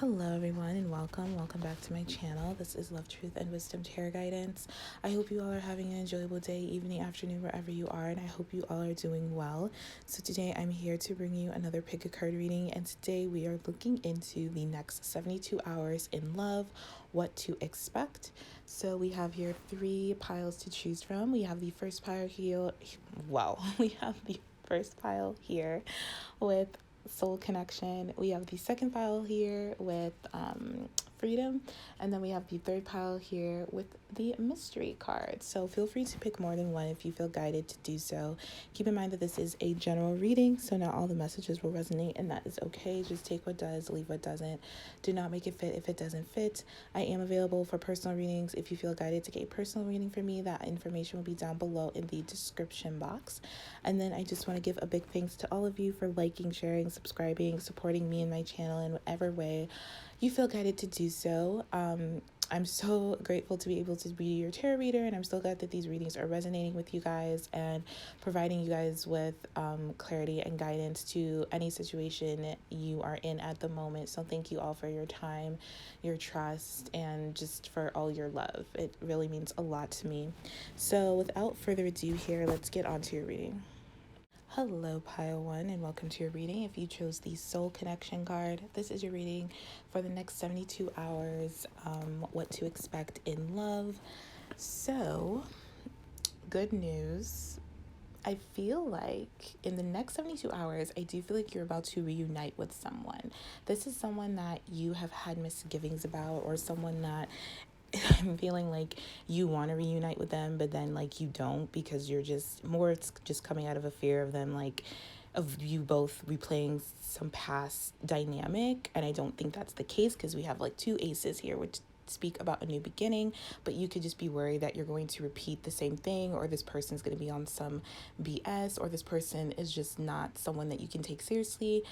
Hello everyone and welcome back to my channel. This is Love, Truth, and Wisdom Tarot Guidance. I hope you all are having an enjoyable day, evening, afternoon, wherever you are, and I hope you all are doing well. So today I'm here to bring you another pick a card reading, and today we are looking into the next 72 hours in love, what to expect. So we have here 3 piles to choose from. We have the first pile here, we have the first pile here with soul connection. We have the second pile here with freedom, and then we have the third pile here with the mystery card. So feel free to pick more than one if you feel guided to do so. Keep in mind that this is a general reading, so not all the messages will resonate, and that is okay. Just take what does, leave what doesn't. Do not make it fit if it doesn't fit. I am available for personal readings. If you feel guided to get a personal reading from me, that information will be down below in the description box. And then I just want to give a big thanks to all of you for liking, sharing, subscribing, supporting me and my channel in whatever way you feel guided to do so. I'm so grateful to be able to be your tarot reader, and I'm so glad that these readings are resonating with you guys and providing you guys with clarity and guidance to any situation you are in at the moment. So thank you all for your time, your trust, and just for all your love. It really means a lot to me. So without further ado here, let's get on to your reading. Hello, Pile 1, and welcome to your reading. If you chose the Soul Connection card, this is your reading for the next 72 hours, what to expect in love. So, good news. I feel like in the next 72 hours, I do feel like you're about to reunite with someone. This is someone that you have had misgivings about, or someone that I'm feeling like you want to reunite with them, but then like you don't, because you're just more, it's just coming out of a fear of them, like of you both replaying some past dynamic. And I don't think that's the case, because we have like 2 aces here, which speak about a new beginning, but you could just be worried that you're going to repeat the same thing, or this person's going to be on some BS, or this person is just not someone that you can take seriously.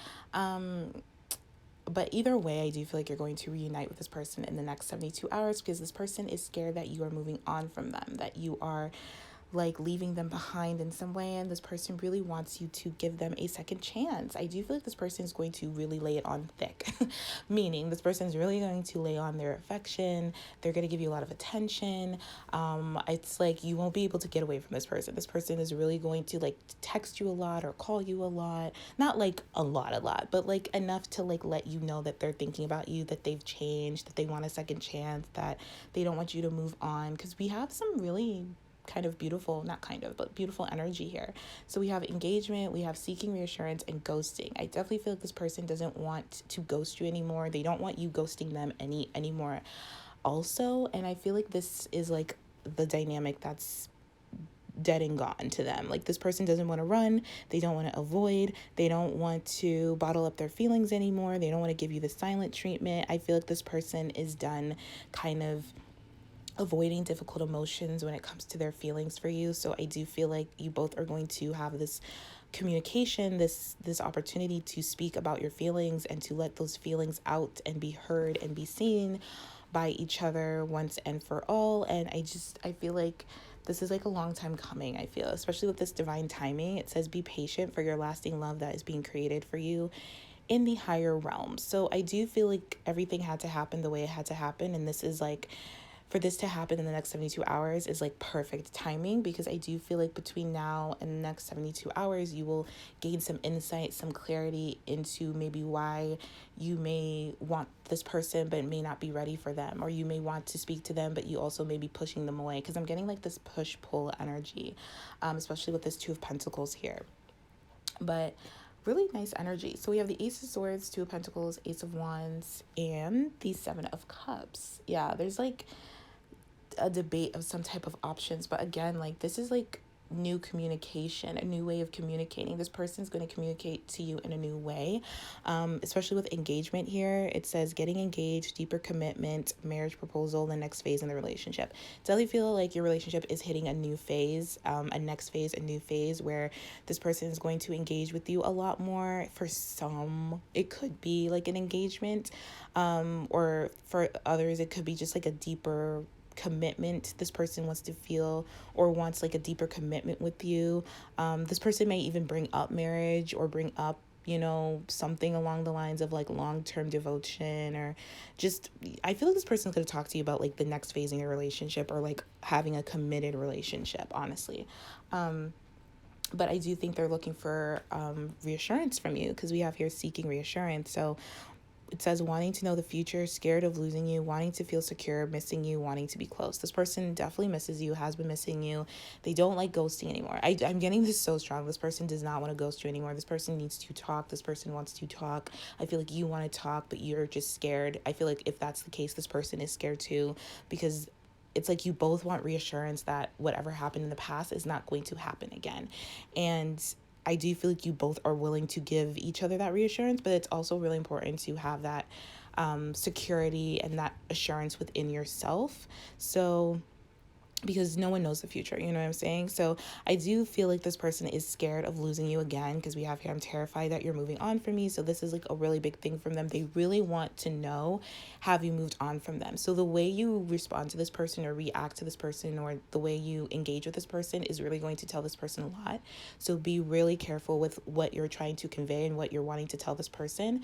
But either way, I do feel like you're going to reunite with this person in the next 72 hours, because this person is scared that you are moving on from them, that you are like leaving them behind in some way, and this person really wants you to give them a second chance. I do feel like this person is going to really lay it on thick, meaning this person is really going to lay on their affection. They're going to give you a lot of attention. It's like you won't be able to get away from this person. This person is really going to like text you a lot or call you a lot, not like a lot, but like enough to like let you know that they're thinking about you, that they've changed, that they want a second chance, that they don't want you to move on, because we have some really beautiful energy here. So we have engagement, we have seeking reassurance, and ghosting. I definitely feel like this person doesn't want to ghost you anymore. They don't want you ghosting them anymore also. And I feel like this is like the dynamic that's dead and gone to them. Like this person doesn't want to run, they don't want to avoid, they don't want to bottle up their feelings anymore, they don't want to give you the silent treatment. I feel like this person is done kind of avoiding difficult emotions when it comes to their feelings for you. So I do feel like you both are going to have this communication, this opportunity to speak about your feelings and to let those feelings out and be heard and be seen by each other once and for all. And I feel like this is like a long time coming. I feel, especially with this divine timing, it says be patient for your lasting love that is being created for you in the higher realms. So I do feel like everything had to happen the way it had to happen, and this is like, for this to happen in the next 72 hours is like perfect timing, because I do feel like between now and the next 72 hours, you will gain some insight, some clarity into maybe why you may want this person but may not be ready for them, or you may want to speak to them but you also may be pushing them away, because I'm getting like this push-pull energy, especially with this 2 of Pentacles here. But really nice energy. So we have the Ace of Swords, 2 of Pentacles, Ace of Wands, and the 7 of Cups. Yeah, there's like a debate of some type of options, but again, like this is like new communication, a new way of communicating. This person's going to communicate to you in a new way, especially with engagement here. It says getting engaged, deeper commitment, marriage proposal, the next phase in the relationship. Definitely feel like your relationship is hitting a new phase, a new phase where this person is going to engage with you a lot more. For some, it could be like an engagement, or for others, it could be just like a deeper commitment this person wants to feel, or wants like a deeper commitment with you. This person may even bring up marriage or bring up something along the lines of like long-term devotion, or just, I feel like this person's going to talk to you about like the next phase in your relationship, or like having a committed relationship, honestly. But I do think they're looking for reassurance from you, because we have here seeking reassurance. So it says wanting to know the future, scared of losing you, wanting to feel secure, missing you, wanting to be close. This person definitely misses you, has been missing you. They don't like ghosting anymore. I'm getting this so strong. This person does not want to ghost you anymore. This person needs to talk. This person wants to talk. I feel like you want to talk, but you're just scared. I feel like if that's the case, this person is scared too, because it's like you both want reassurance that whatever happened in the past is not going to happen again. And I do feel like you both are willing to give each other that reassurance, but it's also really important to have that security and that assurance within yourself. So, because no one knows the future, you know what I'm saying? So I do feel like this person is scared of losing you again, because we have here, I'm terrified that you're moving on from me. So this is like a really big thing from them. They really want to know, have you moved on from them? So the way you respond to this person or react to this person, or the way you engage with this person, is really going to tell this person a lot. So be really careful with what you're trying to convey and what you're wanting to tell this person.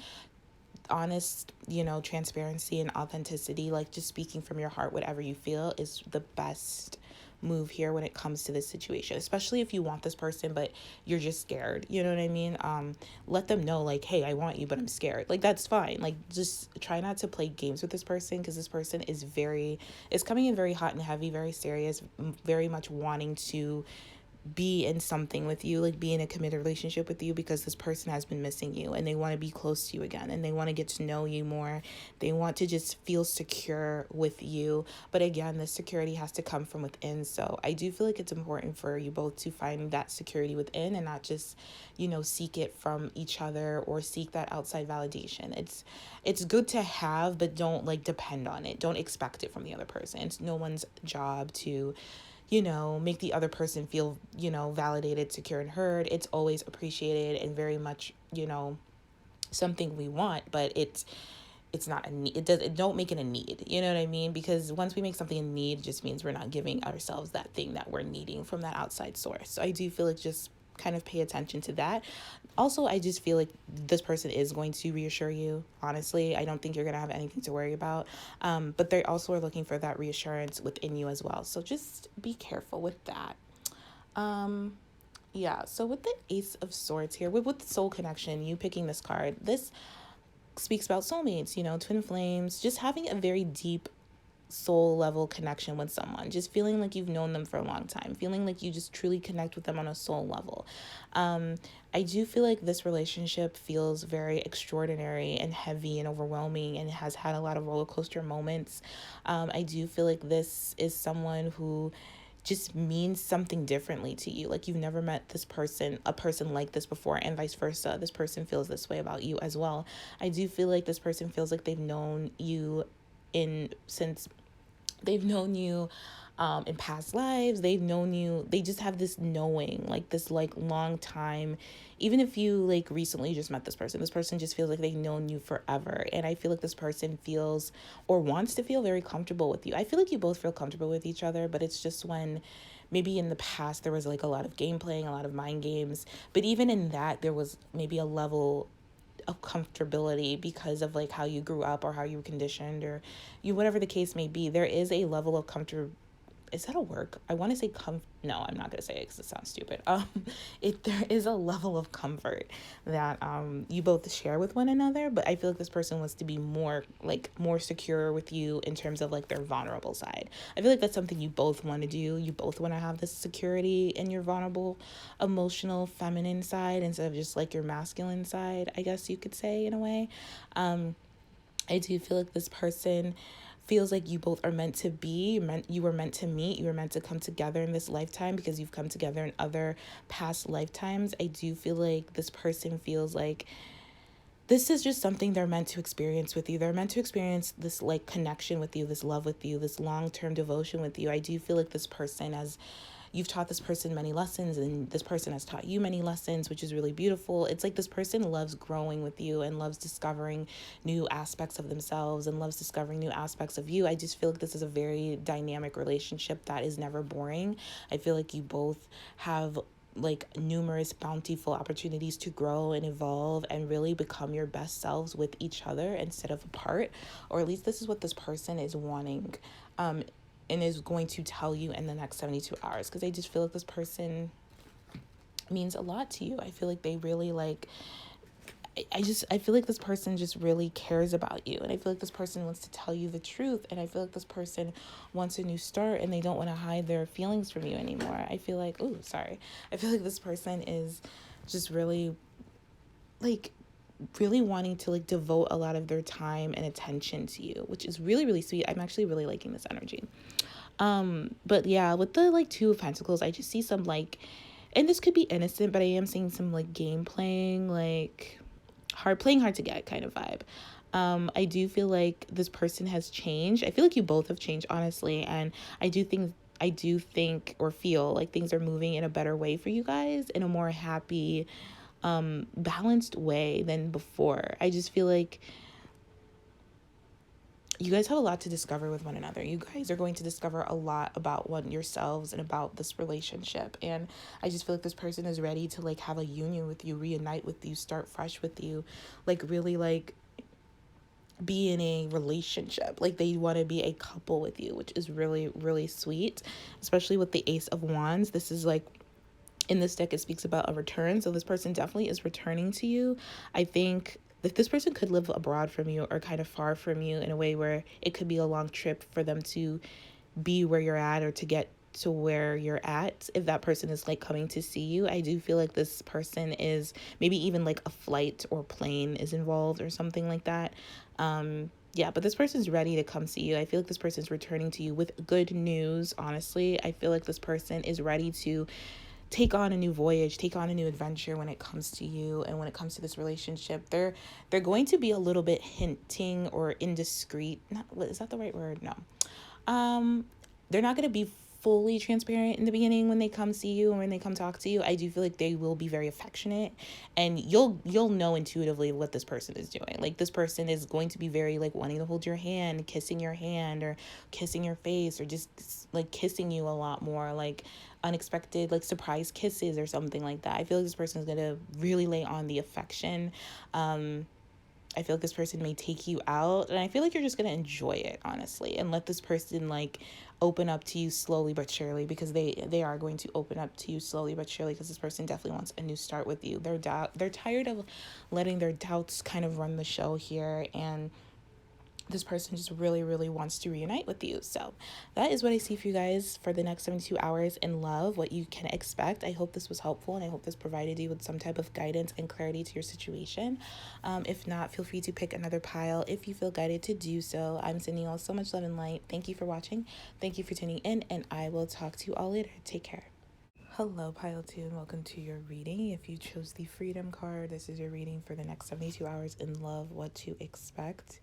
Honest, transparency and authenticity, like just speaking from your heart, whatever you feel, is the best move here when it comes to this situation, especially if you want this person but you're just scared, you know what I mean? Let them know, like, hey, I want you but I'm scared. Like, that's fine. Like, just try not to play games with this person, because this person is coming in very hot and heavy, very serious, very much wanting to be in something with you, like be in a committed relationship with you, because this person has been missing you and they want to be close to you again, and they want to get to know you more. They want to just feel secure with you. But again, this security has to come from within. So I do feel like it's important for you both to find that security within, and not just, seek it from each other or seek that outside validation. It's good to have, but don't like depend on it. Don't expect it from the other person. It's no one's job to make the other person feel, validated, secure, and heard. It's always appreciated and very much, something we want, but it's not a need. It don't make it a need. You know what I mean? Because once we make something a need, it just means we're not giving ourselves that thing that we're needing from that outside source. So I do feel like just kind of pay attention to that. Also, I just feel like this person is going to reassure you. Honestly, I don't think you're going to have anything to worry about. But they also are looking for that reassurance within you as well. So just be careful with that. Yeah, so with the Ace of Swords here, with the soul connection, you picking this card, this speaks about soulmates, twin flames, just having a very deep soul level connection with someone, just feeling like you've known them for a long time, feeling like you just truly connect with them on a soul level. I do feel like this relationship feels very extraordinary and heavy and overwhelming, and has had a lot of roller coaster moments. I do feel like this is someone who just means something differently to you. Like, you've never met a person like this before, and vice versa. This person feels this way about you as well. I do feel like this person feels like they've known you since they've known you in past lives. They've known you. They just have this knowing, like this like long time. Even if you like recently just met this person just feels like they've known you forever. And I feel like this person feels or wants to feel very comfortable with you. I feel like you both feel comfortable with each other, but it's just when maybe in the past there was like a lot of game playing, a lot of mind games. But even in that, there was maybe a level of comfortability because of like how you grew up or how you were conditioned, or whatever the case may be. There is a level of comfort. Is that a word? I want to say no, I'm not going to say it because it sounds stupid. There is a level of comfort that you both share with one another, but I feel like this person wants to be more secure with you in terms of like their vulnerable side. I feel like that's something you both want to do. You both want to have this security in your vulnerable, emotional, feminine side instead of just like your masculine side, I guess you could say, in a way. I do feel like this person feels like you both are meant to be, you were meant to meet, you were meant to come together in this lifetime because you've come together in other past lifetimes. I do feel like this person feels like this is just something they're meant to experience with you. They're meant to experience this like connection with you, this love with you, this long-term devotion with you. I do feel like this person you've taught this person many lessons, and this person has taught you many lessons, which is really beautiful. It's like this person loves growing with you and loves discovering new aspects of themselves and loves discovering new aspects of you. I just feel like this is a very dynamic relationship that is never boring. I feel like you both have like numerous bountiful opportunities to grow and evolve and really become your best selves with each other instead of apart, or at least this is what this person is wanting, and is going to tell you in the next 72 hours, because I just feel like this person means a lot to you. I feel like they really like, I feel like this person just really cares about you, and I feel like this person wants to tell you the truth, and I feel like this person wants a new start, and they don't want to hide their feelings from you anymore. I feel like, I feel like this person is just really like really wanting to like devote a lot of their time and attention to you, which is really, really sweet. I'm actually really liking this energy. But yeah, with the like Two of Pentacles, I just see some like, and this could be innocent, but I am seeing some like game playing, like playing hard to get kind of vibe. I do feel like this person has changed. I feel like you both have changed, honestly, and I do think or feel like things are moving in a better way for you guys, in a more happy, balanced way than before. I just feel like you guys have a lot to discover with one another. You guys are going to discover a lot about yourselves and about this relationship. And I just feel like this person is ready to like have a union with you, reunite with you, start fresh with you, like really like be in a relationship. Like they want to be a couple with you, which is really, really sweet, especially with the Ace of Wands. This is like, in this deck, it speaks about a return. So this person definitely is returning to you. I think that this person could live abroad from you or kind of far from you, in a way where it could be a long trip for them to be where you're at, or to get to where you're at. If that person is like coming to see you, I do feel like this person is maybe even like a flight or plane is involved or something like that. Yeah, but this person's ready to come see you. I feel like this person's returning to you with good news, honestly. I feel like this person is ready to take on a new voyage, take on a new adventure when it comes to you and when it comes to this relationship. They're going to be a little bit hinting or indiscreet. Not, is that the right word? No. They're not going to be fully transparent in the beginning when they come see you and when they come talk to you. I do feel like they will be very affectionate, and you'll know intuitively what this person is doing. Like this person is going to be very like wanting to hold your hand, kissing your hand, or kissing your face, or just like kissing you a lot more, like unexpected like surprise kisses or something like that. I feel like this person is going to really lay on the affection. I feel like this person may take you out, and I feel like you're just going to enjoy it, honestly, and let this person like open up to you slowly but surely, because they are going to open up to you slowly but surely, because this person definitely wants a new start with you. They're tired of letting their doubts kind of run the show here, and this person just really, really wants to reunite with you. So that is what I see for you guys for the next 72 hours in love, what you can expect. I hope this was helpful, and I hope this provided you with some type of guidance and clarity to your situation. If not, feel free to pick another pile if you feel guided to do so. I'm sending you all so much love and light. Thank you for watching. Thank you for tuning in, and I will talk to you all later. Take care. Hello, Pile 2, and welcome to your reading. If you chose the Freedom card, this is your reading for the next 72 hours in love, what to expect.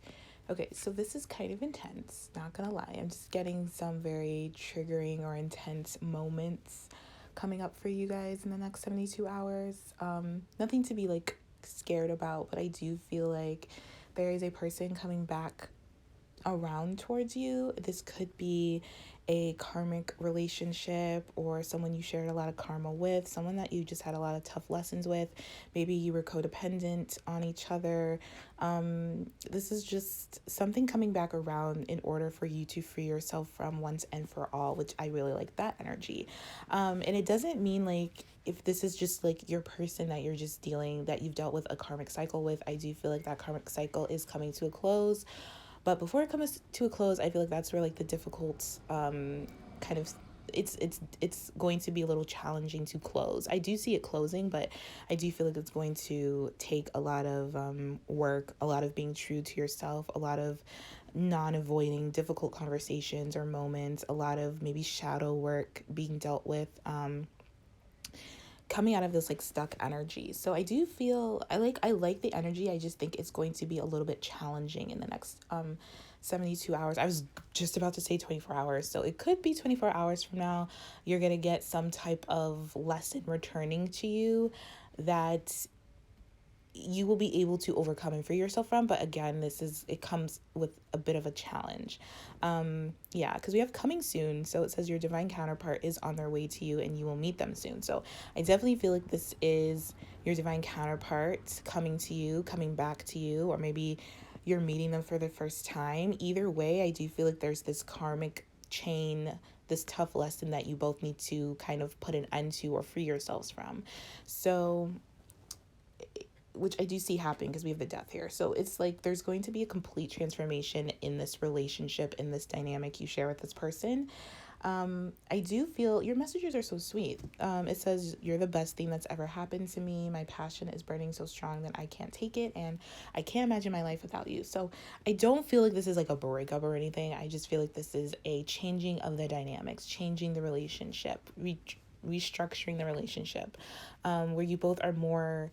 Okay, so this is kind of intense, not gonna lie. I'm just getting some very triggering or intense moments coming up for you guys in the next 72 hours. Nothing to be like scared about, but I do feel like there is a person coming back around towards you. This could be a karmic relationship, or someone you shared a lot of karma with, someone that you just had a lot of tough lessons with. Maybe you were codependent on each other. This is just something coming back around in order for you to free yourself from once and for all, which I really like that energy. And it doesn't mean like, if this is just like your person that that you've dealt with a karmic cycle with, I do feel like that karmic cycle is coming to a close. But before it comes to a close, I feel like that's where like the difficult kind of it's going to be a little challenging to close. I do see it closing, but I do feel like it's going to take a lot of work, a lot of being true to yourself, a lot of non-avoiding difficult conversations or moments, a lot of maybe shadow work being dealt with, coming out of this like stuck energy. So I do feel I like the energy. I just think it's going to be a little bit challenging in the next 72 hours. I was just about to say 24 hours. So it could be 24 hours from now. You're going to get some type of lesson returning to you that you will be able to overcome and free yourself from. But again, it comes with a bit of a challenge. Yeah, because we have coming soon. So it says your divine counterpart is on their way to you and you will meet them soon. So I definitely feel like this is your divine counterpart coming to you, coming back to you, or maybe you're meeting them for the first time. Either way, I do feel like there's this karmic chain, this tough lesson that you both need to kind of put an end to or free yourselves from. So, which I do see happening because we have the death here. So it's like there's going to be a complete transformation in this relationship, in this dynamic you share with this person. I do feel your messages are so sweet. It says, you're the best thing that's ever happened to me. My passion is burning so strong that I can't take it, and I can't imagine my life without you. So I don't feel like this is like a breakup or anything. I just feel like this is a changing of the dynamics, changing the relationship, restructuring the relationship, where you both are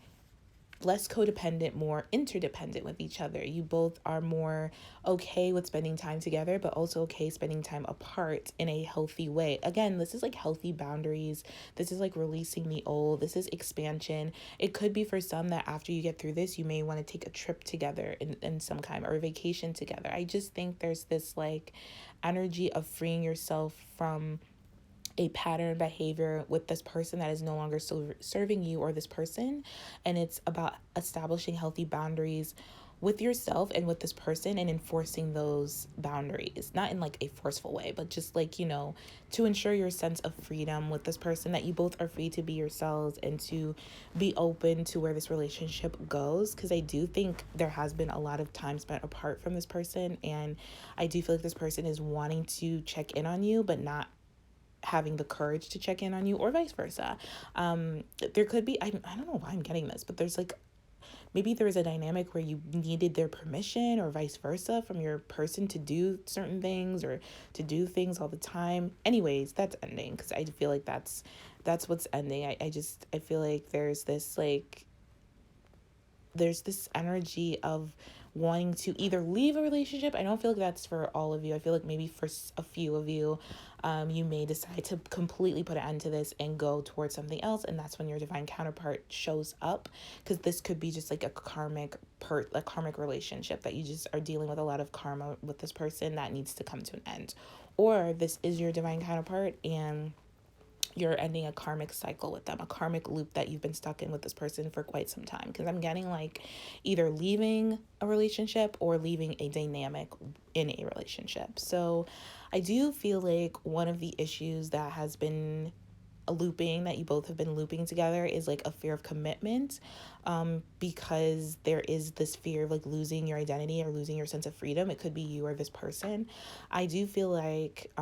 less codependent, more interdependent with each other. You both are more okay with spending time together, but also okay spending time apart in a healthy way. Again, this is like healthy boundaries. This is like releasing the old. This is expansion. It could be for some that after you get through this, you may want to take a trip together in some kind, or a vacation together. I just think there's this like energy of freeing yourself from a pattern behavior with this person that is no longer serving you or this person. And it's about establishing healthy boundaries with yourself and with this person, and enforcing those boundaries, not in like a forceful way, but just like, to ensure your sense of freedom with this person, that you both are free to be yourselves and to be open to where this relationship goes. Because I do think there has been a lot of time spent apart from this person, and I do feel like this person is wanting to check in on you but not having the courage to check in on you, or vice versa. There could be, I don't know why I'm getting this, but there's like, maybe there was a dynamic where you needed their permission, or vice versa, from your person to do certain things, or to do things all the time. Anyways, that's ending, because I feel like that's what's ending. I feel like there's this energy of wanting to either leave a relationship. I don't feel like that's for all of you. I feel like maybe for a few of you, you may decide to completely put an end to this and go towards something else, and that's when your divine counterpart shows up, because this could be just like a karmic relationship that you just are dealing with a lot of karma with this person that needs to come to an end, or this is your divine counterpart and you're ending a karmic cycle with them, a karmic loop that you've been stuck in with this person for quite some time. Because I'm getting like either leaving a relationship or leaving a dynamic in a relationship. So I do feel like one of the issues that has been that you both have been looping together is like a fear of commitment, because there is this fear of like losing your identity or losing your sense of freedom. It could be you or this person. I do feel like,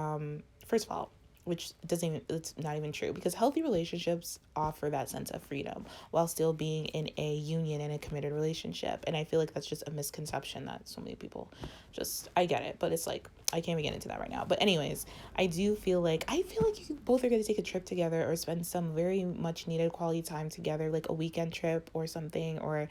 first of all, which it's not even true, because healthy relationships offer that sense of freedom while still being in a union and a committed relationship. And I feel like that's just a misconception that so many people I get it, but it's like, I can't even get into that right now. But anyways, I feel like you both are going to take a trip together, or spend some very much needed quality time together, like a weekend trip or something, or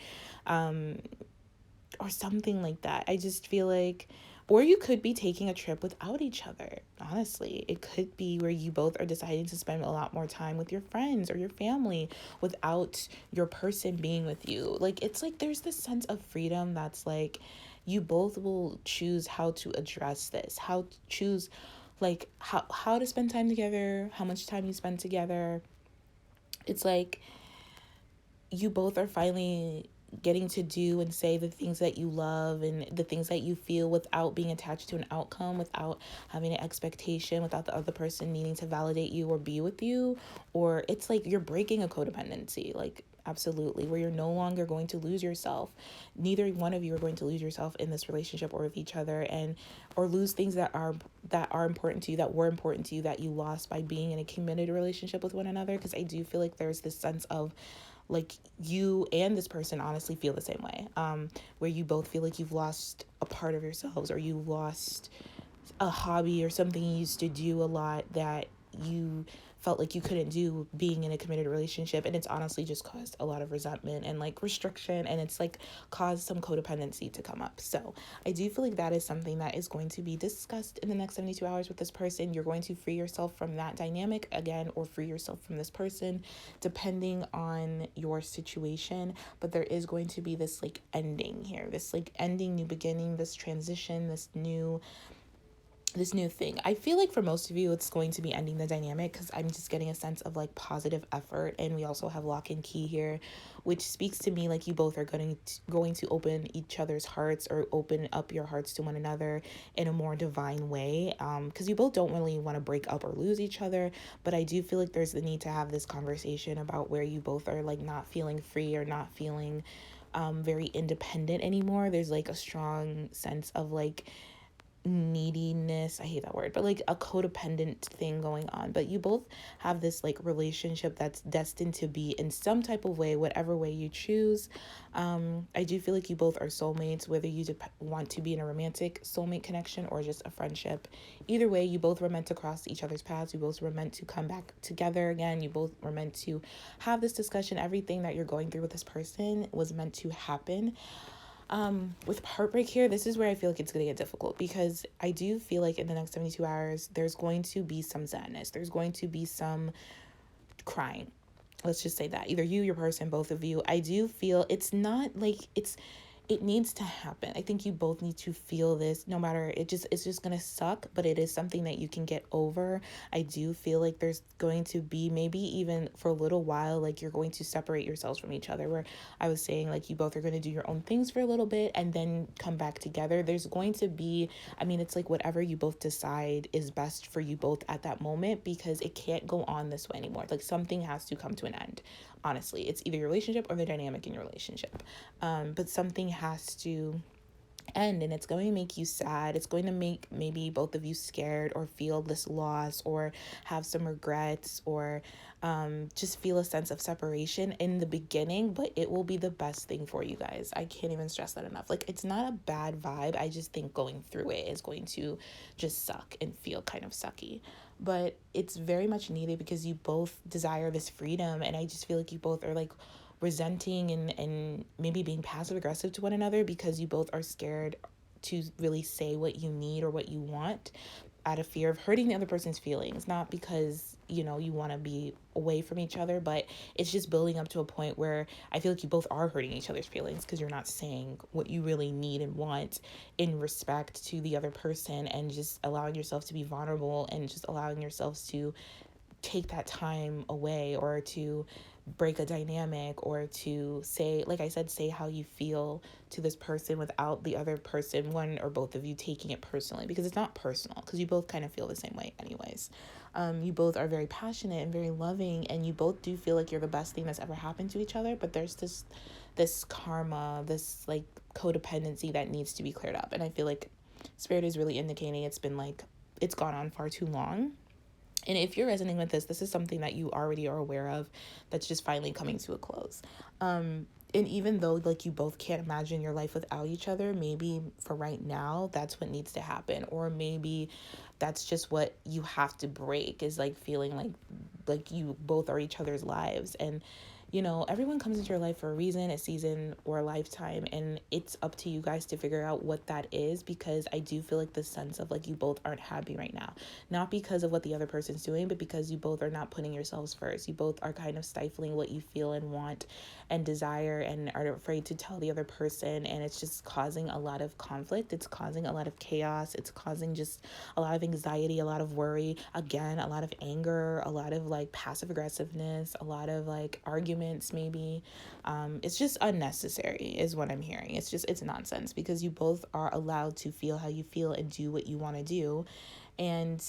something like that. I just feel like, or you could be taking a trip without each other. Honestly, it could be where you both are deciding to spend a lot more time with your friends or your family without your person being with you. Like, it's like there's this sense of freedom that's like, you both will choose how to address this, how to choose like how to spend time together, how much time you spend together. It's like you both are finally getting to do and say the things that you love and the things that you feel, without being attached to an outcome, without having an expectation, without the other person needing to validate you or be with you. Or it's like you're breaking a codependency, like absolutely, where you're no longer going to lose yourself. Neither one of you are going to lose yourself in this relationship or with each other, and or lose things that are important to you, that were important to you, that you lost by being in a committed relationship with one another. Because I do feel like there's this sense of like, you and this person honestly feel the same way, where you both feel like you've lost a part of yourselves, or you lost a hobby or something you used to do a lot that you felt like you couldn't do being in a committed relationship, and it's honestly just caused a lot of resentment and like restriction, and it's like caused some codependency to come up. So I do feel like that is something that is going to be discussed in the next 72 hours with this person. You're going to free yourself from that dynamic again, or free yourself from this person, depending on your situation. But there is going to be this like ending here, this like ending, new beginning, this transition, this new thing. I feel like for most of you, it's going to be ending the dynamic, because I'm just getting a sense of like positive effort. And we also have lock and key here, which speaks to me like you both are going to open each other's hearts, or open up your hearts to one another in a more divine way. Because you both don't really want to break up or lose each other, but I do feel like there's the need to have this conversation about where you both are like not feeling free, or not feeling very independent anymore. There's like a strong sense of like neediness, I hate that word, but like a codependent thing going on. But you both have this like relationship that's destined to be in some type of way, whatever way you choose. I do feel like you both are soulmates, whether you want to be in a romantic soulmate connection or just a friendship. Either way, you both were meant to cross each other's paths. You both were meant to come back together again. You both were meant to have this discussion. Everything that you're going through with this person was meant to happen. With heartbreak here, this is where I feel like it's going to get difficult, because I do feel like in the next 72 hours, there's going to be some sadness. There's going to be some crying. Let's just say that. Either you, your person, both of you. I do feel it's not like it needs to happen. I think you both need to feel this, no matter, it's just gonna suck, but it is something that you can get over. I do feel like there's going to be, maybe even for a little while, like you're going to separate yourselves from each other, where I was saying like you both are going to do your own things for a little bit and then come back together. There's going to be, I mean, it's like whatever you both decide is best for you both at that moment, because it can't go on this way anymore. Like something has to come to an end. Honestly, it's either your relationship or the dynamic in your relationship. But something has to end, and it's going to make you sad. It's going to make maybe both of you scared, or feel this loss, or have some regrets, or just feel a sense of separation in the beginning, but it will be the best thing for you guys. I can't even stress that enough. Like, it's not a bad vibe. I just think going through it is going to just suck and feel kind of sucky. But it's very much needed, because you both desire this freedom, and I just feel like you both are like resenting and maybe being passive aggressive to one another, because you both are scared to really say what you need or what you want, out of fear of hurting the other person's feelings. Not because, you know, you want to be away from each other, but it's just building up to a point where I feel like you both are hurting each other's feelings, because you're not saying what you really need and want in respect to the other person, and just allowing yourself to be vulnerable, and just allowing yourselves to take that time away, or to break a dynamic, or to say, like I said, say how you feel to this person without the other person, one or both of you, taking it personally, because it's not personal, because you both kind of feel the same way anyways. You both are very passionate and very loving, and you both do feel like you're the best thing that's ever happened to each other, but there's this karma, this like codependency that needs to be cleared up. And I feel like Spirit is really indicating it's gone on far too long. And if you're resonating with this is something that you already are aware of, that's just finally coming to a close. And even though like you both can't imagine your life without each other, maybe for right now, that's what needs to happen. Or maybe that's just what you have to break, is like feeling like you both are each other's lives. And you know, everyone comes into your life for a reason, a season, or a lifetime, and it's up to you guys to figure out what that is, because I do feel like the sense of like you both aren't happy right now, not because of what the other person's doing, but because you both are not putting yourselves first. You both are kind of stifling what you feel and want and desire, and are afraid to tell the other person, and it's just causing a lot of conflict. It's causing a lot of chaos. It's causing just a lot of anxiety, a lot of worry, again, a lot of anger, a lot of like passive aggressiveness, a lot of like arguments maybe. It's just unnecessary is what I'm hearing. It's nonsense, because you both are allowed to feel how you feel and do what you want to do. And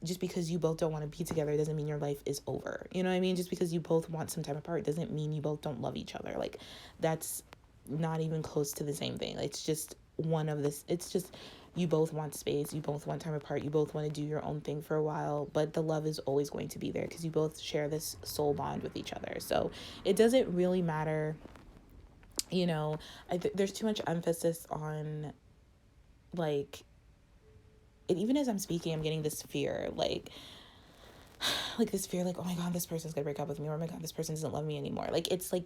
just because you both don't want to be together doesn't mean your life is over. You know what I mean? Just because you both want some time apart doesn't mean you both don't love each other. Like, that's not even close to the same thing. It's just it's just you both want space, you both want time apart, you both want to do your own thing for a while, but the love is always going to be there, because you both share this soul bond with each other. So it doesn't really matter, you know. There's too much emphasis on like, and even as I'm speaking, I'm getting this fear, like like this fear, like, oh my God, this person's gonna break up with me, or oh my God, this person doesn't love me anymore. Like, it's like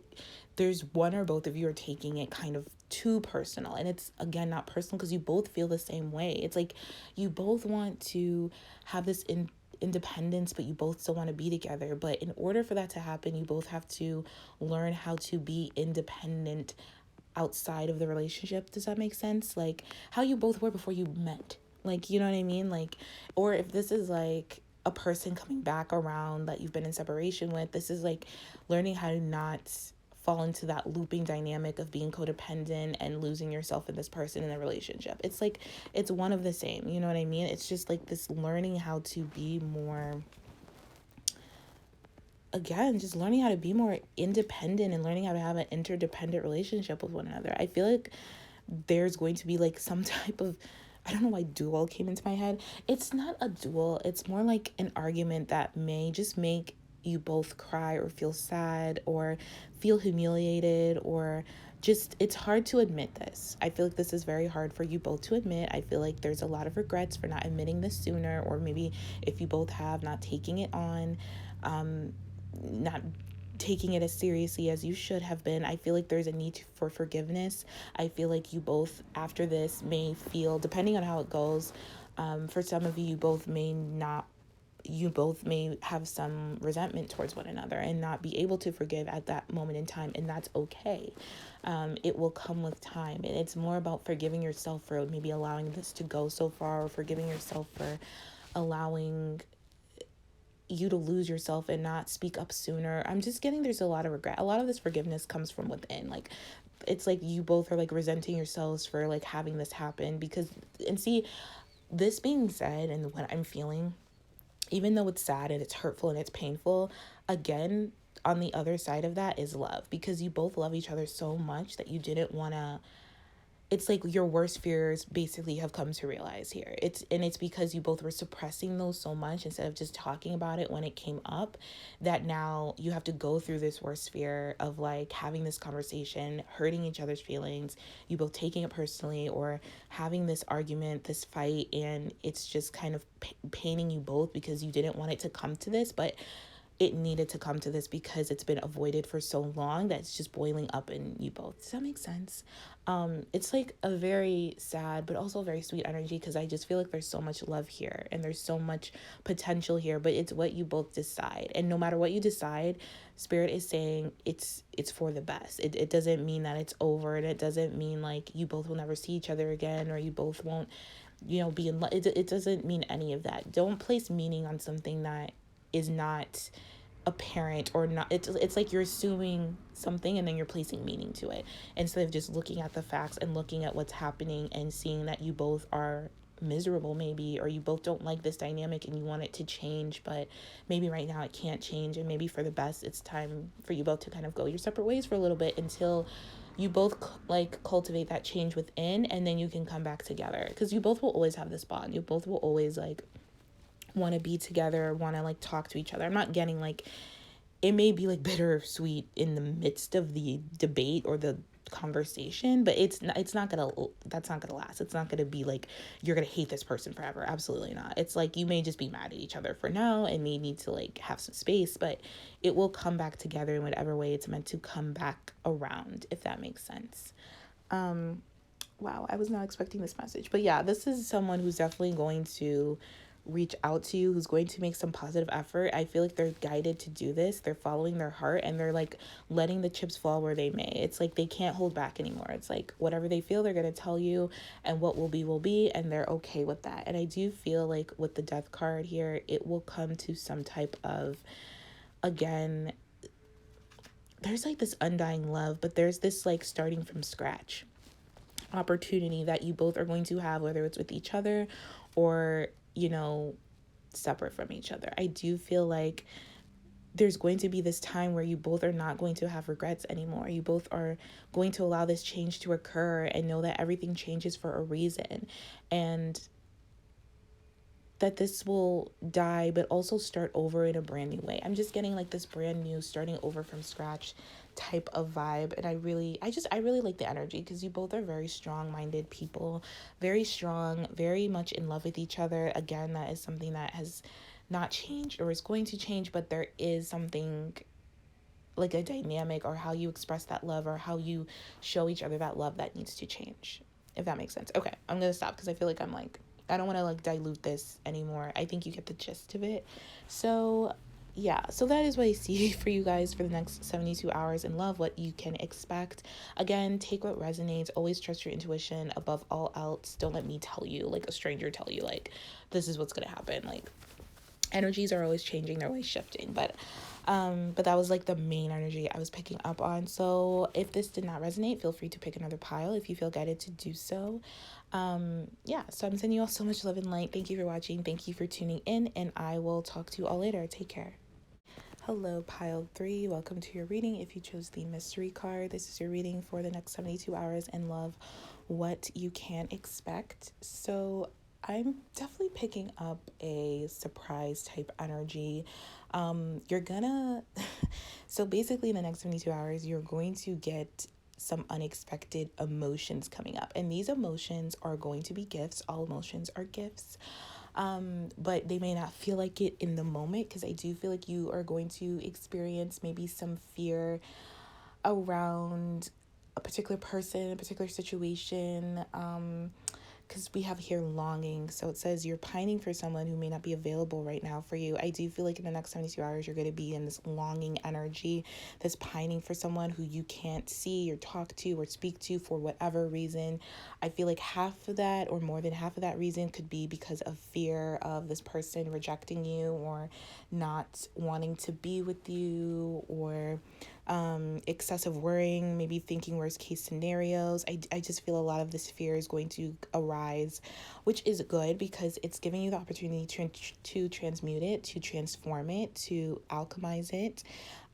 there's one or both of you are taking it kind of too personal. And it's, again, not personal because you both feel the same way. It's like you both want to have this independence, but you both still want to be together. But in order for that to happen, you both have to learn how to be independent outside of the relationship. Does that make sense? Like how you both were before you met. Like, you know what I mean? Like, or if this is like a person coming back around that you've been in separation with, this is like learning how to not fall into that looping dynamic of being codependent and losing yourself in this person in a relationship. It's like, it's one of the same, you know what I mean? It's just like this learning how to be more, again, just learning how to be more independent and learning how to have an interdependent relationship with one another. I feel like there's going to be like some type of, I don't know why duel came into my head. It's not a duel. It's more like an argument that may just make you both cry or feel sad or feel humiliated, or just, it's hard to admit this. I feel like this is very hard for you both to admit. I feel like there's a lot of regrets for not admitting this sooner, or maybe if you both have, not taking it on, not taking it as seriously as you should have been. I feel like there's a need for forgiveness. I feel like you both after this may feel, depending on how it goes, for some of you, you both may have some resentment towards one another and not be able to forgive at that moment in time, and that's okay. It will come with time, and it's more about forgiving yourself for maybe allowing this to go so far, or forgiving yourself for allowing you to lose yourself and not speak up sooner. I'm just getting, there's a lot of regret. A lot of this forgiveness comes from within. Like, it's like you both are like resenting yourselves for like having this happen, because, and see, this being said, and what I'm feeling, even though it's sad and it's hurtful and it's painful, again, on the other side of that is love, because you both love each other so much that you didn't want to, it's like your worst fears basically have come to realize here. It's because you both were suppressing those so much instead of just talking about it when it came up, that now you have to go through this worst fear of like having this conversation, hurting each other's feelings, you both taking it personally, or having this argument, this fight, and it's just kind of paining you both because you didn't want it to come to this, but it needed to come to this because it's been avoided for so long that it's just boiling up in you both. Does that make sense? It's like a very sad but also very sweet energy, because I just feel like there's so much love here and there's so much potential here, but it's what you both decide. And no matter what you decide, Spirit is saying it's for the best. It doesn't mean that it's over, and it doesn't mean like you both will never see each other again, or you both won't, be in love. It doesn't mean any of that. Don't place meaning on something that is not apparent, or not. It's like you're assuming something and then you're placing meaning to it, instead of just looking at the facts and looking at what's happening and seeing that you both are miserable maybe, or you both don't like this dynamic and you want it to change, but maybe right now it can't change, and maybe for the best it's time for you both to kind of go your separate ways for a little bit until you both like cultivate that change within, and then you can come back together, because you both will always have this bond. You both will always like want to be together, want to like talk to each other. I'm not getting like, it may be like bittersweet in the midst of the debate or the conversation, but that's not gonna last. It's not gonna be like you're gonna hate this person forever. Absolutely not. It's like you may just be mad at each other for now and may need to like have some space, but it will come back together in whatever way it's meant to come back around, if that makes sense. Wow, I was not expecting this message, but yeah, this is someone who's definitely going to reach out to you, who's going to make some positive effort. I feel like they're guided to do this. They're following their heart, and they're like letting the chips fall where they may. It's like they can't hold back anymore. It's like whatever they feel, they're going to tell you, and what will be, and they're okay with that. And I do feel like with the Death card here, it will come to some type of, again, there's like this undying love, but there's this like starting from scratch opportunity that you both are going to have, whether it's with each other or separate from each other. I do feel like there's going to be this time where you both are not going to have regrets anymore. You both are going to allow this change to occur and know that everything changes for a reason, and that this will die but also start over in a brand new way. I'm just getting like this brand new, starting over from scratch type of vibe, and I really like the energy, because you both are very strong-minded people, very strong, very much in love with each other. Again, that is something that has not change or is going to change, but there is something like a dynamic or how you express that love or how you show each other that love that needs to change, if that makes sense. Okay, I'm gonna stop because I feel like I'm like, I don't want to like dilute this anymore. I think you get the gist of it. So yeah, so that is what I see for you guys for the next 72 hours in love, what you can expect. Again, take what resonates. Always trust your intuition above all else. Don't let me tell you, like a stranger tell you, like, this is what's gonna happen. Like, energies are always changing, they're always shifting, but that was like the main energy I was picking up on. So if this did not resonate, feel free to pick another pile if you feel guided to do so. Yeah, so I'm sending you all so much love and light. Thank you for watching, thank you for tuning in, and I will talk to you all later. Take care. Hello, pile 3. Welcome to your reading. If you chose the mystery card, this is your reading for the next 72 hours in love, what you can expect. So I'm definitely picking up a surprise type energy. You're gonna, so basically in the next 72 hours, you're going to get some unexpected emotions coming up. And these emotions are going to be gifts. All emotions are gifts. But they may not feel like it in the moment, because I do feel like you are going to experience maybe some fear around a particular person, a particular situation, because we have here longing. So it says you're pining for someone who may not be available right now for you. I do feel like in the next 72 hours, you're going to be in this longing energy, this pining for someone who you can't see or talk to or speak to for whatever reason. I feel like half of that or more than half of that reason could be because of fear of this person rejecting you or not wanting to be with you, or excessive worrying, maybe thinking worst case scenarios. I just feel a lot of this fear is going to arise, which is good because it's giving you the opportunity to transmute it, to transform it, to alchemize it.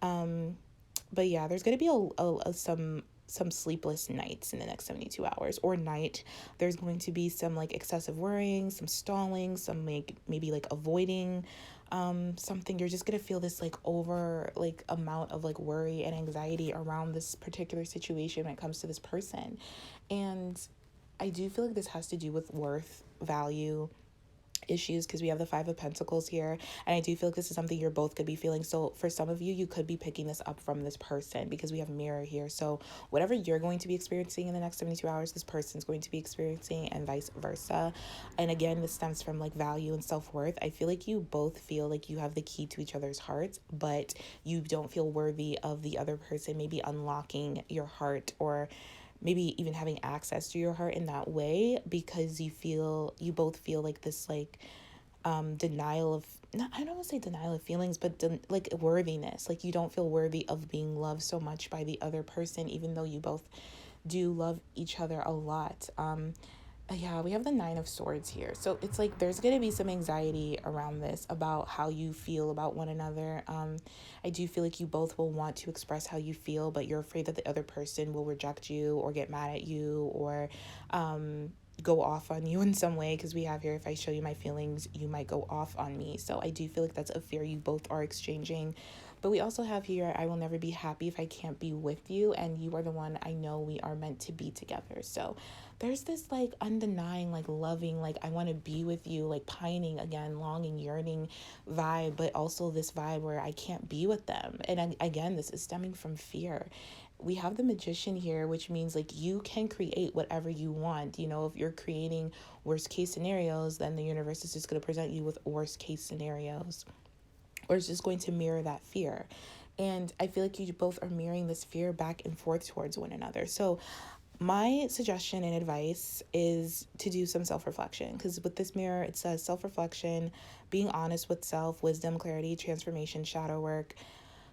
But yeah, there's going to be some sleepless nights in the next 72 hours or night. There's going to be some like excessive worrying, some stalling, some like maybe like avoiding something. You're just gonna feel this like over like amount of like worry and anxiety around this particular situation when it comes to this person. And I do feel like this has to do with worth, value, issues, because we have the Five of Pentacles here, and I do feel like this is something you're both could be feeling. So for some of you, you could be picking this up from this person because we have mirror here. So whatever you're going to be experiencing in the next 72 hours, this person's going to be experiencing, and vice versa. And again, this stems from like value and self-worth. I feel like you both feel like you have the key to each other's hearts, but you don't feel worthy of the other person maybe unlocking your heart, or maybe even having access to your heart in that way, because you both feel like this like denial of, not, I don't want to say denial of feelings, but like worthiness. Like you don't feel worthy of being loved so much by the other person, even though you both do love each other a lot. Yeah, we have the Nine of Swords here. So it's like there's going to be some anxiety around this about how you feel about one another. I do feel like you both will want to express how you feel, but you're afraid that the other person will reject you or get mad at you, or go off on you in some way, because we have here, if I show you my feelings, you might go off on me. So I do feel like that's a fear you both are exchanging. But we also have here, I will never be happy if I can't be with you, and you are the one I know we are meant to be together. So there's this like undenying, like loving, like I want to be with you, like pining again, longing, yearning vibe, but also this vibe where I can't be with them. And again, this is stemming from fear. We have the Magician here, which means like you can create whatever you want. You know, if you're creating worst case scenarios, then the universe is just going to present you with worst case scenarios, or it's just going to mirror that fear. And I feel like you both are mirroring this fear back and forth towards one another. So my suggestion and advice is to do some self-reflection, because with this mirror, it says self-reflection, being honest with self, wisdom, clarity, transformation, shadow work.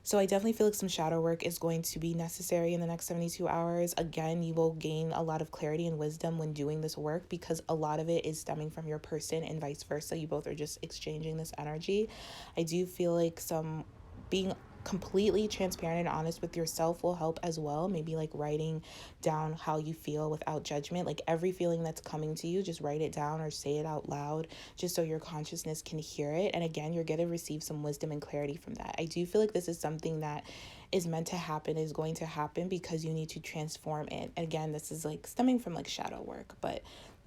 So I definitely feel like some shadow work is going to be necessary in the next 72 hours. Again, you will gain a lot of clarity and wisdom when doing this work, because a lot of it is stemming from your person and vice versa. You both are just exchanging this energy. I do feel like some being completely transparent and honest with yourself will help as well. Maybe like writing down how you feel without judgment, like every feeling that's coming to you, just write it down or say it out loud, just so your consciousness can hear it. And again, you're going to receive some wisdom and clarity from that. I do feel like this is something that is meant to happen, is going to happen, because you need to transform it. And again, this is like stemming from like shadow work, but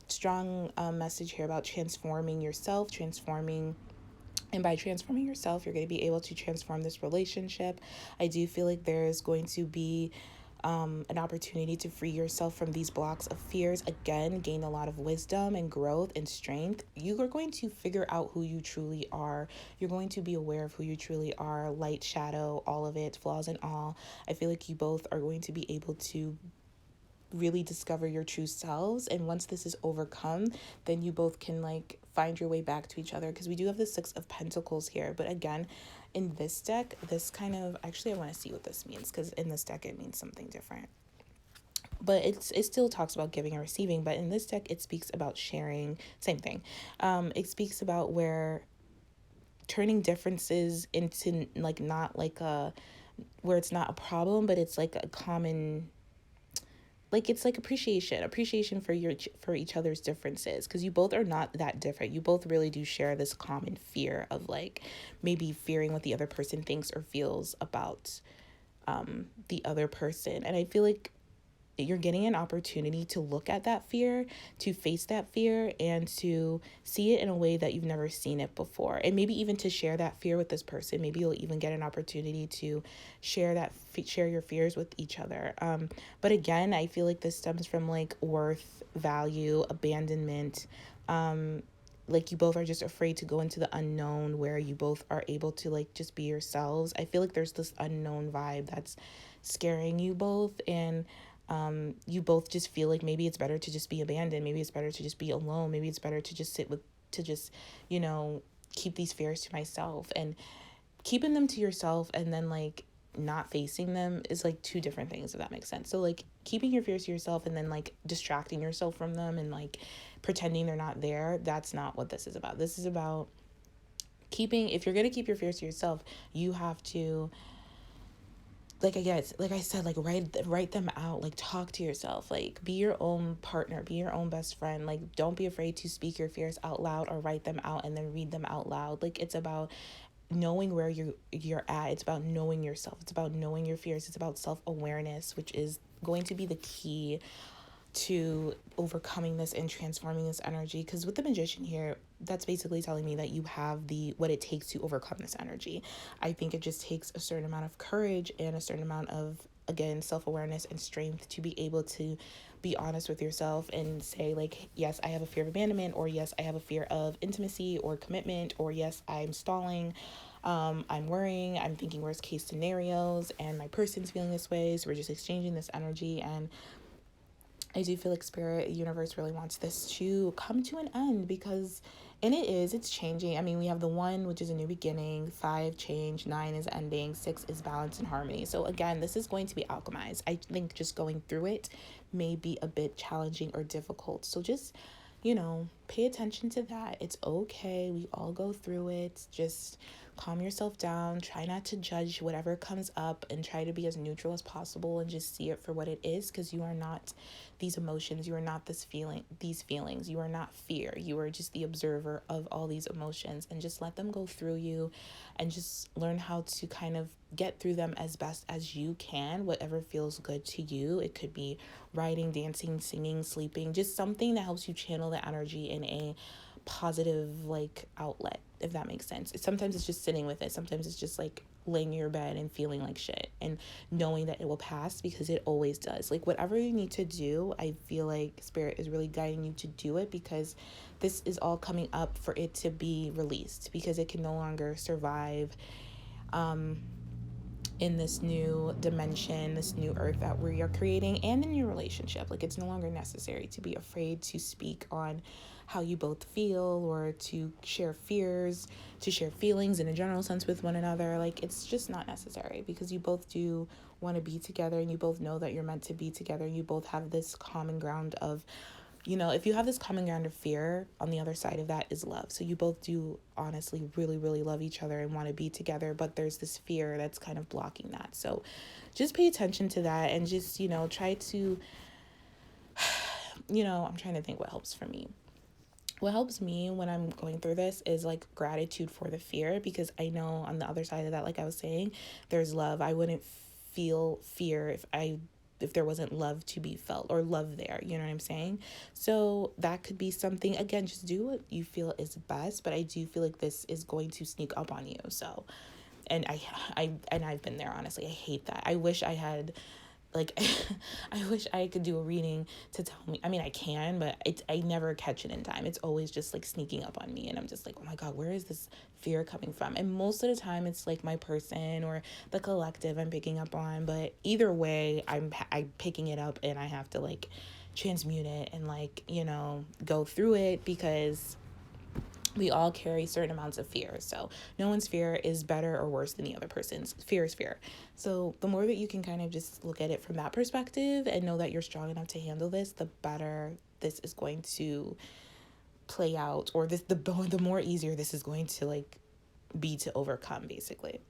strong message here about transforming yourself, transforming And by transforming yourself, you're going to be able to transform this relationship. I do feel like there's going to be an opportunity to free yourself from these blocks of fears. Again, gain a lot of wisdom and growth and strength. You are going to figure out who you truly are. You're going to be aware of who you truly are, light, shadow, all of it, flaws and all. I feel like you both are going to be able to really discover your true selves, and once this is overcome, then you both can like find your way back to each other, because we do have the Six of Pentacles here. But again, in this deck, this kind of, actually I want to see what this means, because in this deck it means something different, but it still talks about giving and receiving. But in this deck it speaks about sharing, same thing. It speaks about where turning differences into like, not like a, where it's not a problem, but it's like a common, like it's like appreciation for each other's differences, because you both are not that different. You both really do share this common fear of like maybe fearing what the other person thinks or feels about the other person. And I feel like you're getting an opportunity to look at that fear, to face that fear, and to see it in a way that you've never seen it before. And maybe even to share that fear with this person. Maybe you'll even get an opportunity to share your fears with each other. But again, I feel like this stems from like worth, value, abandonment. Like you both are just afraid to go into the unknown, where you both are able to like just be yourselves. I feel like there's this unknown vibe that's scaring you both, and you both just feel like maybe it's better to just be abandoned. Maybe it's better to just be alone. Maybe it's better to just to just, keep these fears to myself. And keeping them to yourself and then like not facing them is like two different things, if that makes sense. So like keeping your fears to yourself and then like distracting yourself from them and like pretending they're not there, that's not what this is about. This is about if you're going to keep your fears to yourself, you have to, like I said, like write them out, like talk to yourself, like be your own partner, be your own best friend. Like don't be afraid to speak your fears out loud or write them out and then read them out loud. Like it's about knowing where you're at. It's about knowing yourself. It's about knowing your fears. It's about self-awareness, which is going to be the key to overcoming this and transforming this energy. Because with the Magician here, that's basically telling me that you have what it takes to overcome this energy. I think it just takes a certain amount of courage and a certain amount of, again, self-awareness and strength to be able to be honest with yourself and say like, yes, I have a fear of abandonment, or yes, I have a fear of intimacy or commitment, or yes, I'm stalling, I'm worrying, I'm thinking worst case scenarios, and my person's feeling this way, so we're just exchanging this energy. And I do feel like Spirit, universe really wants this to come to an end, because, and it's changing. I mean, we have the 1, which is a new beginning, 5, change, 9 is ending, 6 is balance and harmony. So again, this is going to be alchemized. I think just going through it may be a bit challenging or difficult. So just, pay attention to that. It's okay. We all go through it. Just calm yourself down. Try not to judge whatever comes up, and try to be as neutral as possible and just see it for what it is, because you are not these emotions. You are not these feelings. You are not fear. You are just the observer of all these emotions, and just let them go through you and just learn how to kind of get through them as best as you can, whatever feels good to you. It could be writing, dancing, singing, sleeping, just something that helps you channel the energy in a positive like outlet, if that makes sense. Sometimes it's just sitting with it. Sometimes it's just like laying in your bed and feeling like shit and knowing that it will pass, because it always does. Like whatever you need to do, I feel like Spirit is really guiding you to do it, because this is all coming up for it to be released, because it can no longer survive in this new dimension, this new earth that we are creating, and in your relationship. Like it's no longer necessary to be afraid to speak on how you both feel, or to share fears, to share feelings in a general sense with one another. Like it's just not necessary, because you both do want to be together, and you both know that you're meant to be together. You both have this common ground of, if you have this common ground of fear, on the other side of that is love. So you both do honestly really, really love each other and want to be together, but there's this fear that's kind of blocking that. So just pay attention to that, and just, try to, I'm trying to think what helps for me. What helps me when I'm going through this is like gratitude for the fear, because I know on the other side of that, like I was saying, there's love. I wouldn't feel fear if I if there wasn't love to be felt or love there, you know what I'm saying? So that could be something. Again, just do what you feel is best, but I do feel like this is going to sneak up on you. So, and I've been there, honestly. I hate that. I wish I had, like, I wish I could do a reading to tell me. I mean, I can, but I never catch it in time. It's always just like sneaking up on me, and I'm just like, oh my God, where is this fear coming from? And most of the time it's like my person or the collective I'm picking up on, but either way, I'm picking it up, and I have to like transmute it and like, you know, go through it, because we all carry certain amounts of fear. So no one's fear is better or worse than the other person's. Fear is fear. So the more that you can kind of just look at it from that perspective and know that you're strong enough to handle this, the better this is going to play out, or the more easier this is going to like be to overcome, basically.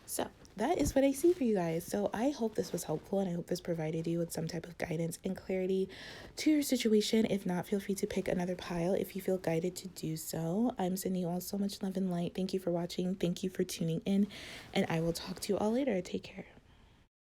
So that is what I see for you guys. So I hope this was helpful, and I hope this provided you with some type of guidance and clarity to your situation. If not, feel free to pick another pile if you feel guided to do so. I'm sending you all so much love and light. Thank you for watching. Thank you for tuning in, and I will talk to you all later. Take care.